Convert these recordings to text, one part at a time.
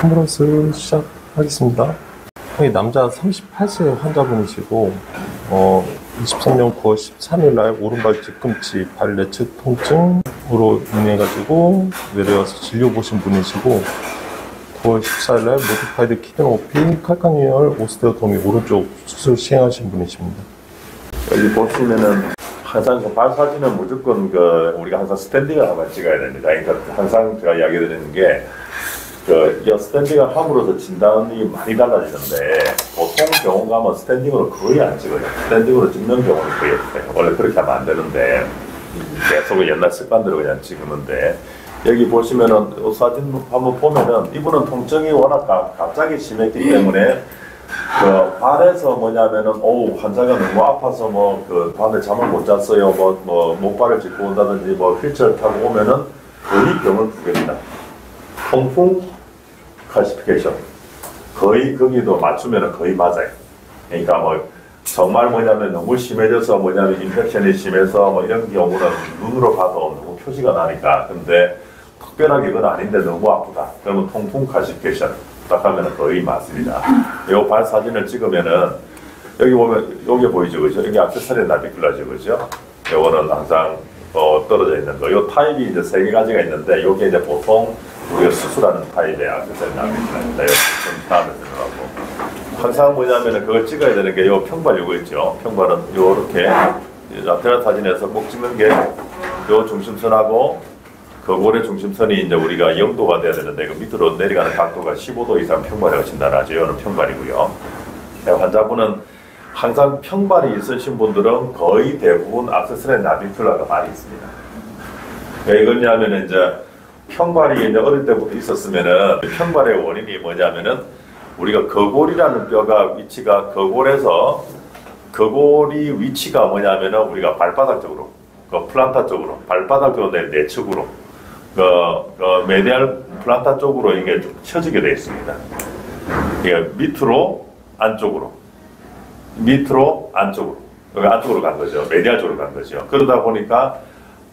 컨퍼런스 시작하겠습니다. 남자 38세 환자분이시고 23년 9월 13일 날 오른발 뒤꿈치 발 내측 통증으로 인해가지고 내려와서 진료 보신 분이시고 9월 14일 날 모디파이드 키네오피 칼카니얼 오스테오토미 오른쪽 수술 시행하신 분이십니다. 여기 보시면은 항상 발 사진은 무조건 우리가 항상 스탠딩을 한번 찍어야 됩니다. 그러니까 항상 제가 이야기 드리는 게 이 스탠딩을 함으로써 진단이 많이 달라지는데 보통 병원 가면 스탠딩으로 거의 안 찍어요. 스탠딩으로 찍는 경우는 거의 없어요. 원래 그렇게 하면 안 되는데 계속 옛날 습관대로 그냥 찍는데 여기 보시면은 이 사진 한번 보면은 이분은 통증이 워낙 갑자기 심했기 때문에 발에서 뭐냐면은 환자가 너무 아파서 밤에 잠을 못 잤어요. 목발을 짚고 온다든지 휠체어를 타고 오면은 거의 병을 부릅니다. 통풍 클래시피케이션 거의 거기도 맞추면은 거의 맞아요. 그러니까 정말 너무 심해져서 인펙션이 심해서 이런 경우는 눈으로 봐도 너무 표시가 나니까. 근데 특별하게 그건 아닌데 너무 아프다 그러면 통풍 클래시피케이션 딱 하면은 거의 맞습니다. 이 발 사진을 찍으면은 여기 보면 요게 보이죠, 그죠? 여기 액세서리 나비큘라죠, 그죠? 요거는 항상 떨어져 있는 거. 요 타입이 이제 3가지가 있는데 요게 이제 보통 우리가 수술하는 타입의 액세서리 나비큘라입니다. 요 다음에 들어가고 항상 뭐냐면은 그걸 찍어야 되는 게 요 평발 요거 있죠. 평발은 요렇게 라테랄 사진에서 꼭 찍는 게 요 중심선하고 거골의 중심선이 이제 우리가 0도가 돼야 되는데 그 밑으로 내려가는 각도가 15도 이상 평발이라고 진단하죠. 이거는 평발이고요. 환자분은 항상 평발이 있으신 분들은 거의 대부분 액세서리 나비큘라가 많이 있습니다. 왜 그러냐면은 이제 평발이 이제 어릴 때부터 있었으면은 평발의 원인이 뭐냐면은 우리가 거골이라는 뼈가 위치가 거골이 위치가 뭐냐면은 우리가 발바닥 쪽으로 플란타 쪽으로 발바닥 쪽으로 내측으로 메디알 플란타 쪽으로 이게 좀 쳐지게 되어 있습니다. 이게 밑으로 안쪽으로 안쪽으로 간 거죠. 메디알 쪽으로 간 거죠. 그러다 보니까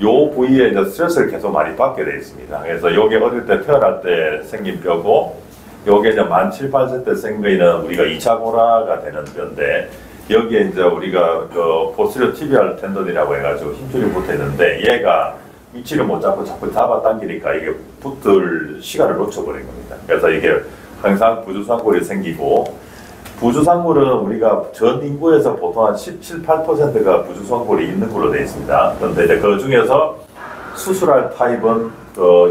요 부위에 이제 스트레스를 계속 많이 받게 되어 있습니다. 그래서 요게 어릴 때 태어날 때 생긴 뼈고 요게 이제 만 7, 8세 때 생기는 우리가 2차 고라가 되는 뼈인데 여기에 이제 우리가 포스리어 티비알 텐던이라고 해가지고 힘줄이 붙어 있는데 얘가 위치를 못 잡고 자꾸 잡아당기니까 이게 붙을 시간을 놓쳐버린 겁니다. 그래서 이게 항상 부주상골이 생기고 부주상골은 우리가 전 인구에서 보통 한 17, 8%가 부주상골이 있는 걸로 되어 있습니다. 그런데 이제 그 중에서 수술할 타입은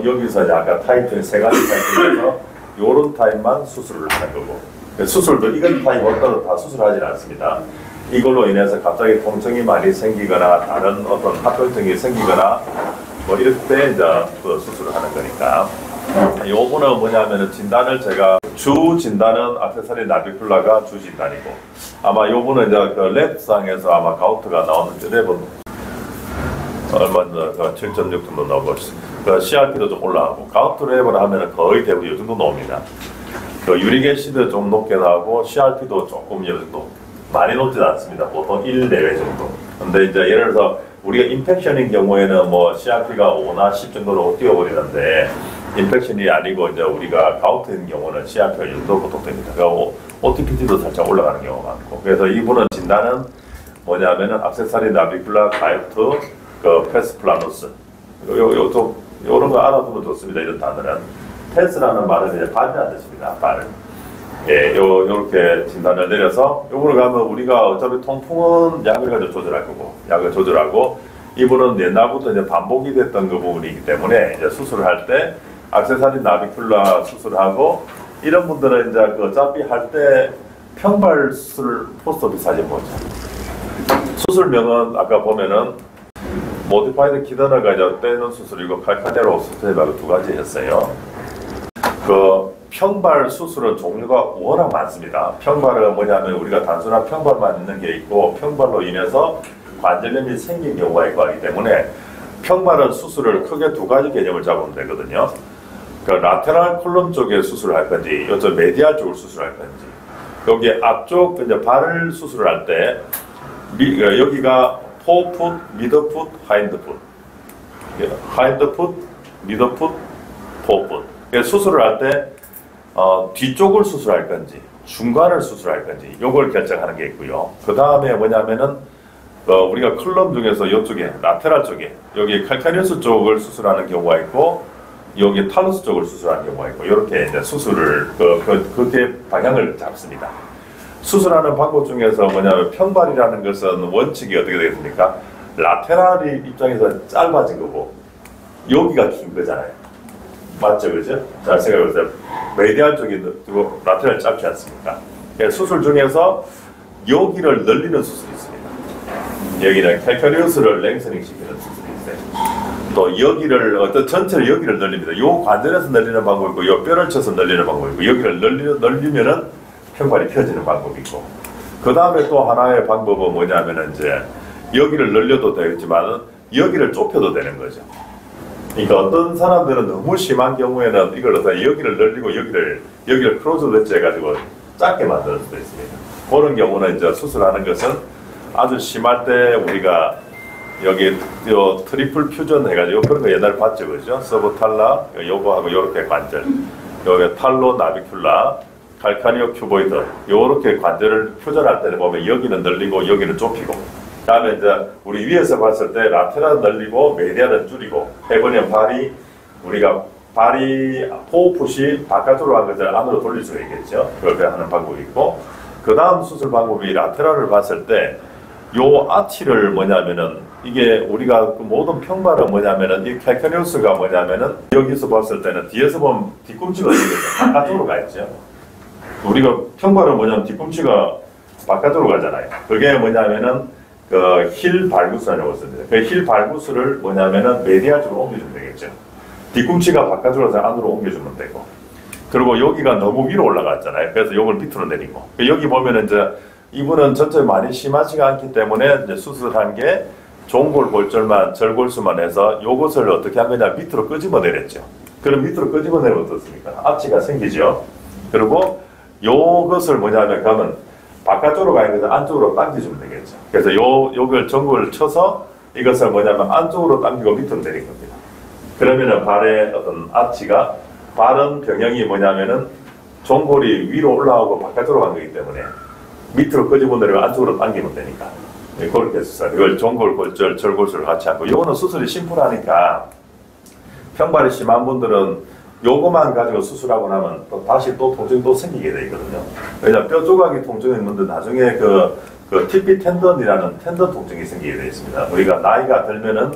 여기서 이제 아까 타입 중에 3가지 타입 중에서 요런 타입만 수술을 하는 거고 수술도 이건 타입 없다고 다 수술하지는 않습니다. 이걸로 인해서 갑자기 통증이 많이 생기거나 다른 어떤 합병증이 생기거나 이럴 때 이제 수술을 하는 거니까. 요거는 뭐냐면은 진단을 제가 주 진단은 액세서리 나비큘라가 주 진단이고 아마 요거는 이제 랩상에서 아마 가우트가 나오는데 랩은 얼마 7.6 정도 나오고 CRP도 좀 올라가고 가우트 랩을 하면은 거의 대부분 이 정도 나옵니다. 유릭 애시드 좀 높게 나오고 CRP도 조금 이 정도 많이 높지 않습니다. 보통 1 내외 정도. 근데 이제 예를 들어서 우리가 인펙션인 경우에는 CRP가 5나 10 정도로 뛰어버리는데 인펙션이 아니고 이제 우리가 가우트인 경우는 CRP가 1 정도 보통 됩니다. 그리고 OTPT도 살짝 올라가는 경우가 많고. 그래서 이분은 진단은 뭐냐면은 액세서리 나비큘라 가우트 페스플라노스. 요런 거 알아두면 좋습니다. 이런 단어는. 페스라는 말은 이제 발이라는 뜻입니다. 발. 예, 요렇게 진단을 내려서 요거를 가면 우리가 어차피 통풍은 약을 가지고 조절할 거고 약을 조절하고 이분은 옛날부터 이제 반복이 됐던 그 부분이기 때문에 이제 수술을 할 때 액세서리 나비큘라 수술하고 이런 분들은 이제 어차피 할 때 평발 수술 포스터피 사진 보죠. 수술명은 아까 보면은 모디파이드 키드너가 이제 빼는 수술이고 칼카니얼 수술이라고 2가지 했어요. 평발 수술은 종류가 워낙 많습니다. 평발은 뭐냐면 우리가 단순한 평발만 있는 게 있고 평발로 인해서 관절염이 생긴 경우가 있고 하기 때문에 평발은 수술을 크게 2가지 개념을 잡으면 되거든요. 라테랄 콜럼 쪽에 수술을 할 건지 이쪽 메디알 쪽을 수술할 건지 여기 앞쪽 이제 발을 수술을 할 때 여기가 포풋, 미드풋, 하인드풋 하인드풋, 미드풋, 포풋 수술을 할 때 뒤쪽을 수술할 건지 중간을 수술할 건지 요걸 결정하는 게 있고요. 그 다음에 뭐냐면은 우리가 컬럼 중에서 이쪽에 라테랄 쪽에 여기 칼카니우스 쪽을 수술하는 경우가 있고 여기 탈러스 쪽을 수술하는 경우가 있고 이렇게 이제 수술을 그렇게 방향을 잡습니다. 수술하는 방법 중에서 뭐냐면 평발이라는 것은 원칙이 어떻게 되겠습니까? 라테랄 입장에서 짧아진 거고 여기가 긴 거잖아요. 맞죠, 그죠? 잘 생각해보세요. 메디알 쪽이 라테랄 짧지 않습니까? 수술 중에서 여기를 늘리는 수술이 있습니다. 여기는 칼카리우스를 랭서닝 시키는 수술이 있어요. 또 여기를 전체를 여기를 늘립니다. 요 관절에서 늘리는 방법이 있고 요 뼈를 쳐서 늘리는 방법이 있고 여기를 늘리면은 평발이 펴지는 방법이 있고 그 다음에 또 하나의 방법은 뭐냐면은 이제 여기를 늘려도 되겠지만 여기를 좁혀도 되는 거죠. 그러니까 어떤 사람들은 너무 심한 경우에는 이걸 여기를 늘리고 여기를 크로즈 렛치 해가지고 작게 만들 수도 있습니다. 그런 경우는 이제 수술하는 것은 아주 심할 때 우리가 여기 요 트리플 퓨전 해가지고 그런 거 옛날에 봤죠, 그죠? 서브탈라 요거하고 요렇게 관절, 여기 탈로 나비큘라, 칼카니오 큐보이드 요렇게 관절을 퓨전할 때는 보면 여기는 늘리고 여기는 좁히고. 다음에 이제 우리 위에서 봤을 때 라테랄은 늘리고 메디알은 줄이고 해보면 우리가 발이 포푸시 바깥으로 한 것을 안으로 돌릴 수가 있겠죠. 그렇게 하는 방법이 있고 그 다음 수술 방법이 라테랄을 봤을 때 요 아치를 뭐냐면은 이게 우리가 그 모든 평발은 뭐냐면은 이 칼카니우스가 뭐냐면은 여기서 봤을 때는 뒤에서 보면 뒤꿈치가 바깥으로 가 있죠. 우리가 평발은 뭐냐면 뒤꿈치가 바깥으로 가잖아요. 그게 뭐냐면은 그 힐 발구스라고 씁니다. 그 힐 발구스를 뭐냐면은 메디알 쪽으로 옮겨주면 되겠죠. 뒤꿈치가 바깥으로 가서 안으로 옮겨주면 되고. 그리고 여기가 너무 위로 올라갔잖아요. 그래서 요걸 밑으로 내리고. 여기 보면은 이제 이분은 전체 많이 심하지가 않기 때문에 이제 수술한 게 종골골절만 절골수만 해서 요것을 어떻게 한 거냐 밑으로 끄집어 내렸죠. 그럼 밑으로 끄집어 내리면 어떻습니까? 아치가 생기죠. 그리고 요것을 뭐냐면 그러면 바깥쪽으로 가는 것을 안쪽으로 당겨주면 되겠죠. 그래서 요걸 전골을 쳐서 이것을 뭐냐면 안쪽으로 당기고 밑으로 내린 겁니다. 그러면은 발의 어떤 아치가 발은 병형이 뭐냐면은 종골이 위로 올라오고 바깥으로 간 거기 때문에 밑으로 끄집어 내리고 안쪽으로 당기면 되니까 그렇게 수술. 이걸 종골골절, 절골수를 같이 하고 요거는 수술이 심플하니까 평발이 심한 분들은 요거만 가지고 수술하고 나면 또 다시 또 통증이 또 생기게 되거든요. 왜냐면 뼈 조각이 통증이 있는데 나중에 그 TP 텐던이라는 텐던 통증이 생기게 되어 있습니다. 우리가 나이가 들면은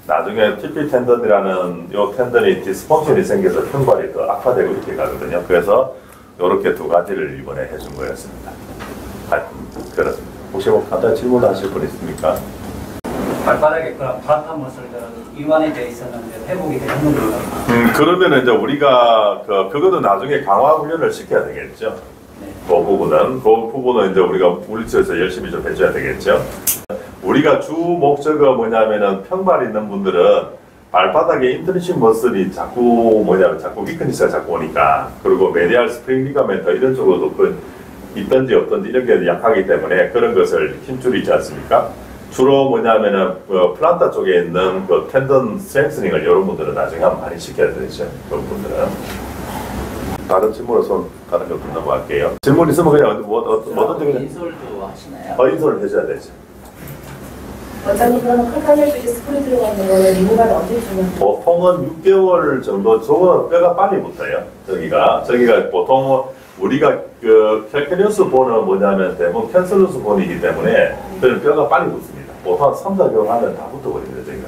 나중에 TP 텐던이라는 요 텐던이 디스펑션이 생겨서 평발이 더 악화되고 이렇게 가거든요. 그래서 요렇게 두 가지를 이번에 해준 거였습니다. 그렇습니다. 혹시 뭐 간단히 질문하실 분 있습니까? 발바닥에 그런 바타 머슬들은 이완이 되어 있었는데 회복이 되는 건가요? 그러면 이제 우리가 그거는 나중에 강화 훈련을 시켜야 되겠죠. 네. 그 부분은 이제 우리가 물리치료에서 열심히 좀 해줘야 되겠죠. 우리가 주 목적은 뭐냐면은 평발 있는 분들은 발바닥에 인트리식 머슬이 자꾸 위크니스가 자꾸 오니까 그리고 메디알 스프링 리가멘트 이런 쪽으로도 있든지 없든지 이렇게 약하기 때문에 그런 것을 힘줄이지 않습니까? 주로 뭐냐면은 플란타 쪽에 있는 그 텐던 스트렝스닝을 여러 분들은 나중에 한번 많이 시켜야 되죠. 그런 분들은. 다른 질문으로 다른 것 좀 넘어갈게요. 질문 있으면 그냥 뭐든지 그냥 인솔도 하시나요? 인솔을 해줘야 되죠. 원장님 그러면 칼카니우스 스프링 들어가 있는 거는 리무발 언제 주면? 보통은 6개월 정도. 저거는 뼈가 빨리 붙어요. 저기가 보통 우리가 칼카니우스 본은 뭐냐면 대부분 캔슬러스 본이기 때문에 그런 뼈가 빨리 붙습니다. 보통 한 3, 4개월 하면 다 붙어버립니다. 저희가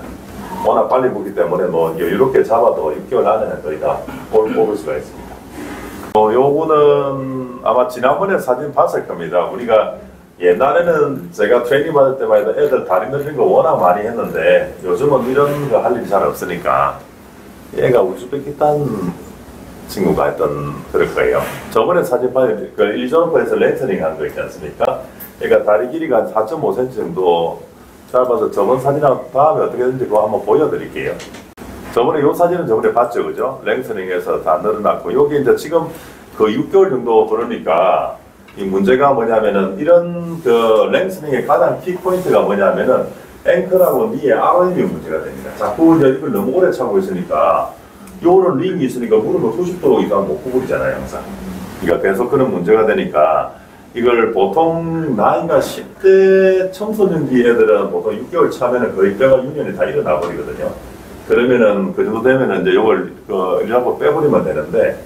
워낙 빨리 붙기 때문에 뭐 이렇게 잡아도 6개월 안에는 거의 다 뽑을 수가 있습니다. 요거는 아마 지난번에 사진 봤을 겁니다. 우리가 옛날에는 제가 트레이닝 받을 때만 해도 애들 다리 늘리는 거 워낙 많이 했는데 요즘은 이런 거 할 일이 잘 없으니까 얘가 우즈베키스탄 친구가 했던 그럴 거예요. 저번에 사진 봤을 때 일전부에서 렌터링 한 거 있지 않습니까? 얘가 다리 길이가 한 4.5cm 정도 짧아서 저번 사진하고 다음에 어떻게 되는지 그거 한번 보여드릴게요. 저번에 요 사진은 저번에 봤죠, 그죠? 랭서닝에서 다 늘어났고 여기 이제 지금 그 6개월 정도 그러니까 이 문제가 뭐냐면은 이런 그 랭스닝의 가장 키 포인트가 뭐냐면은 앵클하고 니의 RM이 문제가 됩니다. 자꾸 이제 이걸 너무 오래 차고 있으니까 요런 링이 있으니까 무릎을 90도 이상 못 구부리잖아요, 항상. 그러니까 계속 그런 문제가 되니까 이걸 보통 나이가 10대 청소년기 애들은 보통 6개월 차면은 거의 뼈가 유연이 다 일어나 버리거든요. 그러면은 그 정도 되면은 이제 이걸 일하고 빼버리면 되는데,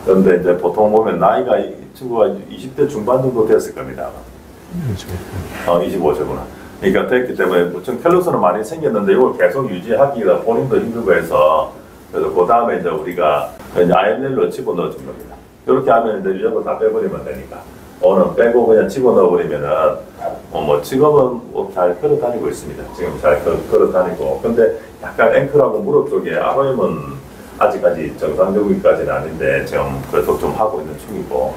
그런데 이제 보통 보면 나이가 이 친구가 20대 중반 정도 됐을 겁니다. 25세구나. 그러니까 됐기 때문에 좀 캘로스는 많이 생겼는데 이걸 계속 유지하기가 본인도 힘들고 해서, 그래서 그 다음에 이제 우리가 이제 IML로 집어넣어 준 겁니다. 이렇게 하면 이제 유전을 다 빼버리면 되니까. 오늘 빼고 그냥 집어넣어 버리면은 뭐 지금은 잘 걸어 다니고 있습니다. 지금 잘 걸어 다니고. 근데 약간 앵클하고 무릎 쪽에 ROM은 아직까지 정상적이기까지는 아닌데 지금 계속 좀 하고 있는 중이고,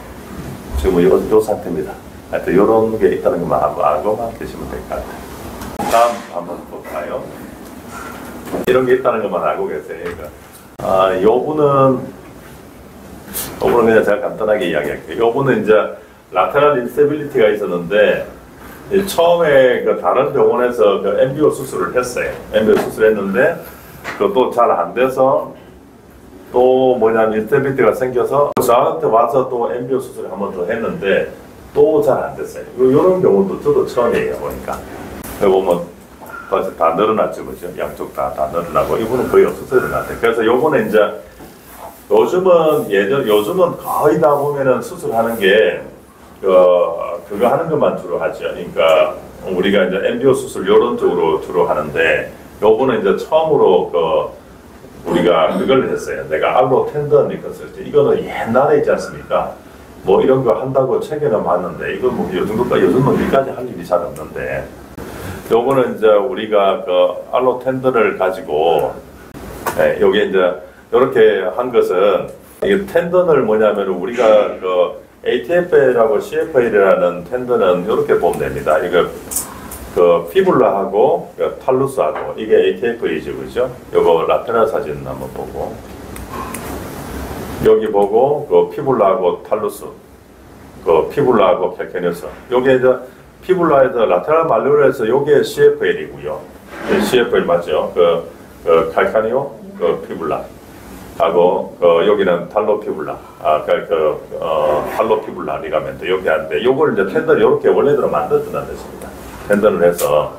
지금 요 상태입니다. 하여튼 이런 게 있다는 것만 알고만 계시면 될 것 같아요. 다음 한번 볼까요? 이런 게 있다는 것만 알고 계세요. 그러니까 요분은 그냥 제가 간단하게 이야기할게요. 요분은 이제 라테럴 인스테빌리티가 있었는데, 처음에 그 다른 병원에서 그 MBO 수술을 했어요. MBO 수술했는데 그것도 잘 안 돼서 또 뭐냐면 인스테빌리티가 생겨서 저한테 와서 또 MBO 수술을 한 번 더 했는데 또 잘 안 됐어요. 이런 경우도 저도 처음이에요, 보니까. 여기 보면 다 늘어났죠, 그죠? 양쪽 다 늘어나고, 이분은 거의 없었어야 될 것 같아요. 그래서 요번에 이제 요즘은 거의 다 보면은 수술하는 게 그거 하는 것만 주로 하죠. 그러니까 우리가 이제 MBO 수술 이런 쪽으로 주로 하는데, 요번에 이제 처음으로 우리가 그걸 했어요. 내가 알로 텐던 리컨스트럭션, 이거는 옛날에 있지 않습니까? 뭐 이런 거 한다고 책에는 봤는데, 이건 뭐 요즘은 여기까지 할 일이 잘 없는데, 요거는 이제 우리가 그 알로 텐던을 가지고, 여기 이제 이렇게 한 것은, 이 텐던을 뭐냐면 우리가 ATF라고 CFA라는 텐던은 이렇게 보면 됩니다. 이거 피불라하고 탈루스하고 이게 ATF이죠, 그죠? 요거 라테랄 사진 한번 보고, 여기 보고 피불라하고 탈루스, 피불라하고 calcaneus. 요게 이제 피불라에서 라테랄 말레올에서 요게 CFL이고요. CFL 맞죠? calcaneo 피불라. 하고 여기는 탈로피불라, 탈로피불라 리가멘트 여기 하는데, 요걸 이제 텐더를 이렇게 원래대로 만들어주는 것입니다. 텐더를 해서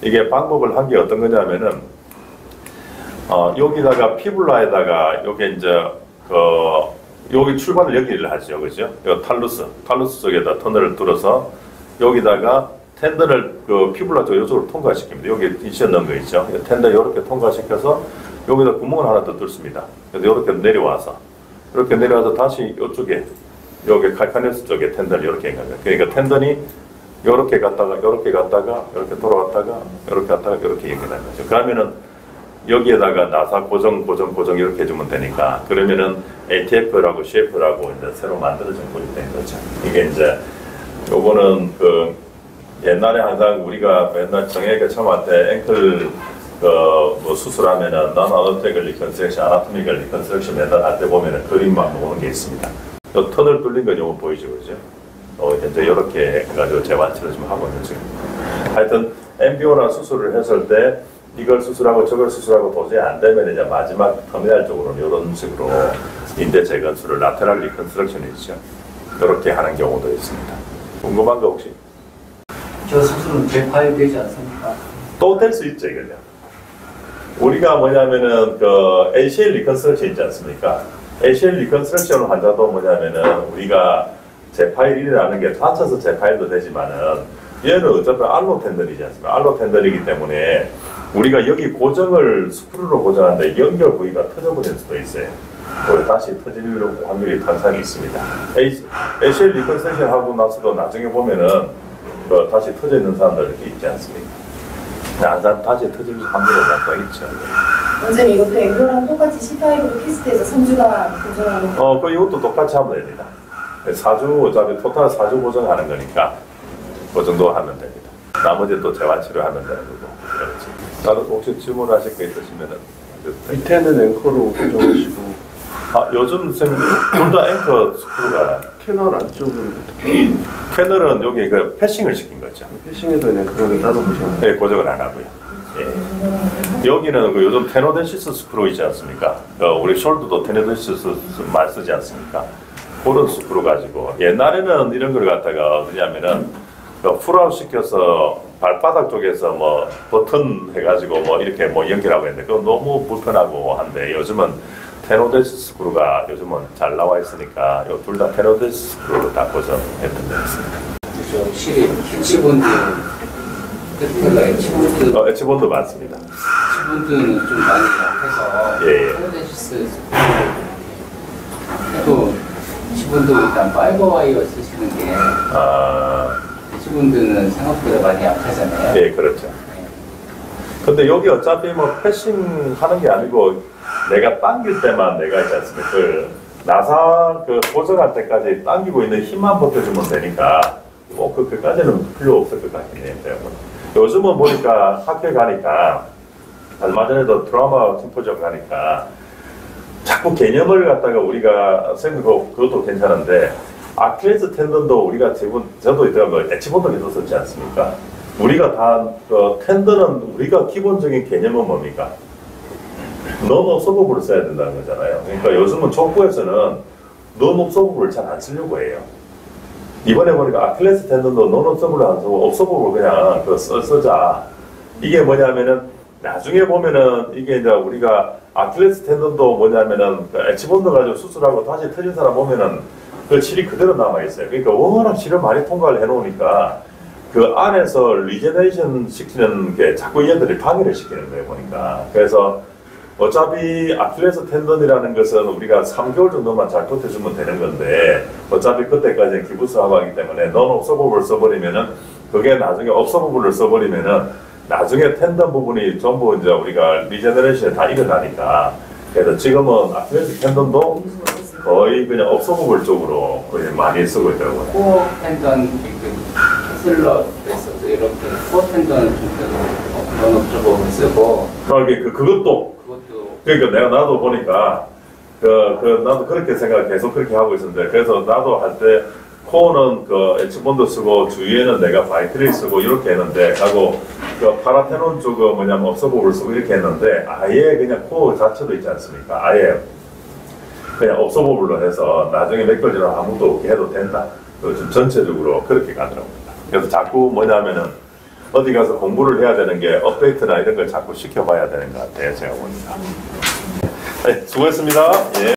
이게 방법을 한 게 어떤 거냐면은 여기다가 피불라에다가 요게 이제 여기 출발을 여기를 하죠, 그죠? 요 탈루스 쪽에다 터널을 뚫어서 여기다가 텐더를 피불라 쪽 요쪽으로 통과시킵니다. 여기 이시어 넣은 거 있죠? 텐더 이렇게 통과시켜서 여기다 구멍을 하나 더 뚫습니다. 그래서 이렇게 내려와서 다시 이쪽에 여기 칼카네스 쪽에 텐더를 이렇게 한 거예요. 그러니까 텐더니 이렇게 갔다가 이렇게 돌아갔다가 이렇게 갔다가 이렇게 연결하는 거죠. 그러면은 여기에다가 나사 고정 이렇게 해주면 되니까, 그러면은 ATF라고 CF라고 이제 새로 만들어진 꼴이 된 거죠. 이게 이제 요거는 옛날에 항상 우리가 맨날 정형외과 처음 할 때 앵클 뭐 수술하면은 non-anatomical reconstruction, anatomical reconstruction 맨날 할 때 보면은 그림 막 나오는 게 있습니다. 요 턴을 뚫린 거 요거 보이죠, 그죠? 현재 이렇게 해가지고 재완치를 좀 하고 있는 중입니다. 하여튼 MBO나 수술을 했을 때 이걸 수술하고 저걸 수술하고 도저히 안 되면 이제 마지막 터미널 쪽으로는 이런 식으로 인대 재건수를 라테랄 리컨스트럭션이죠. 이렇게 하는 경우도 있습니다. 궁금한 거 혹시? 저 수술은 재파열되지 않습니까? 또 될 수 있죠, 이거요. 우리가 뭐냐면은 ACL 리컨스트럭션 있지 않습니까? ACL 리컨스트럭션 환자도 뭐냐면은 우리가 재파일이라는 게 다쳐서 재파일도 되지만은, 얘는 어차피 알로 텐던이지 않습니까? 알로 텐던이기 때문에 우리가 여기 고정을 스크루로 고정하는데 연결 부위가 터져버릴 수도 있어요. 다시 터질 확률이 항상 있습니다. ACL 리컨스트럭션 하고 나서도 나중에 보면은 다시 터져 있는 사람들 이렇게 있지 않습니까? 항상 다시 터질 확률이 항상 있죠. 원장님, 이거 앵글랑 똑같이 C5로 테스트해서 3주간 고정하는 거? 이것도 똑같이 하면 됩니다. 4주, 어차피 토탈 4주 고정하는 거니까 그 정도 하면 됩니다. 나머지 또 재활치료 하면 되는 거고. 그렇지. 다른 혹시 질문하실 거 있으시면은. 밑에는 앵커로 고정하시고. 요즘 선생님, 둘 다 앵커 스크루가. 캐널 안쪽은 캐널은 여기 패싱을 시킨 거죠. 패싱에도 그냥 그거는 따로 고정. 네, 고정을 안 하고요. 예. 여기는 요즘 테노덴시스 스크루 있지 않습니까? 우리 숄더도 테노덴시스 많이 쓰지 않습니까? 그런 스크루 가지고 옛날에는 이런 걸 갖다가 어디냐면은 풀아웃 시켜서 발바닥 쪽에서 뭐 버튼 해가지고 뭐 이렇게 뭐 연결하고 했는데 그건 너무 불편하고 한데 요즘은 테노데스 스크루가 요즘은 잘 나와 있으니까 요 둘 다 테노데스 스크루로 다 고정했던 것 같습니다. 그렇죠. 확실히 엣지본드 끝에가 엣지본드 엣지본드 맞습니다. 엣지본드는 좀 많이 약해서 예. 테노데시스 또 엣지본드 일단 파이버 와이어 쓰시는 게 엣지본드는 생각보다 많이 약하잖아요. 예, 그렇죠. 근데 여기 어차피 뭐 패싱 하는 게 아니고 내가 당길 때만 내가 있지 않습니까? 그 나사 그 고정할 때까지 당기고 있는 힘만 버텨주면 되니까 뭐 그까지는 필요 없을 것 같긴 해요. 요즘은 보니까 학교 가니까 얼마 전에도 드라마 심포지엄 가니까 자꾸 개념을 갖다가 우리가 생각하고 그것도 괜찮은데 아킬레스 텐던도 우리가 지금 저도 이제 뭐 엣지본드 계속 썼지 않습니까? 우리가 다 그 텐던은 우리가 기본적인 개념은 뭡니까? 넘업 서버브를 써야 된다는 거잖아요. 그러니까 요즘은 족구에서는 넘업 서버브를 잘 안 쓰려고 해요. 이번에 보니까 아킬레스 텐던도 넘업 서버를 안 쓰고 업 서버브를 그냥 쓰자. 이게 뭐냐면은 나중에 보면은 이게 이제 우리가 아킬레스 텐던도 뭐냐면은 엣지본드 가지고 수술하고 다시 터진 사람 보면은 그 실이 그대로 남아 있어요. 그러니까 워낙 실을 많이 통과를 해놓으니까 그 안에서 리제네이션 시키는 게 자꾸 얘들이 방해를 시키는 거예요, 보니까. 그래서 어차피 아킬레스 텐던이라는 것은 우리가 3개월 정도만 잘 버텨주면 되는 건데 어차피 그때까지는 기부스하고 하기 때문에 넌 업서버블을 써버리면은 그게 나중에 업서버블을 써버리면은 나중에 텐던 부분이 전부 이제 우리가 리제너레이션이 다 일어나니까 그래서 지금은 아킬레스 텐던도 거의 그냥 업서버블 쪽으로 거의 많이 쓰고 있더라고요. 코어 텐던 캐슬러에서도 이렇게 코어 텐던을 좀 그런 업적으로 쓰고 그것도 그러니까 나도 보니까 나도 그렇게 생각 계속 그렇게 하고 있었는데 그래서 나도 할 때 코어는 그 엣지본드 쓰고 주위에는 내가 바이트리 쓰고 이렇게 했는데 하고 그 파라테논 쪽은 뭐냐면 업서버블 쓰고 이렇게 했는데 아예 그냥 코어 자체도 있지 않습니까? 아예 그냥 업서버블로 해서 나중에 맥걸리로 아무도 없게 해도 된다. 좀 전체적으로 그렇게 가더라고요. 그래서 자꾸 뭐냐면은 어디 가서 공부를 해야 되는 게 업데이트나 이런 걸 자꾸 시켜봐야 되는 것 같아요. 제가 보니까. 네, 수고했습니다. 예.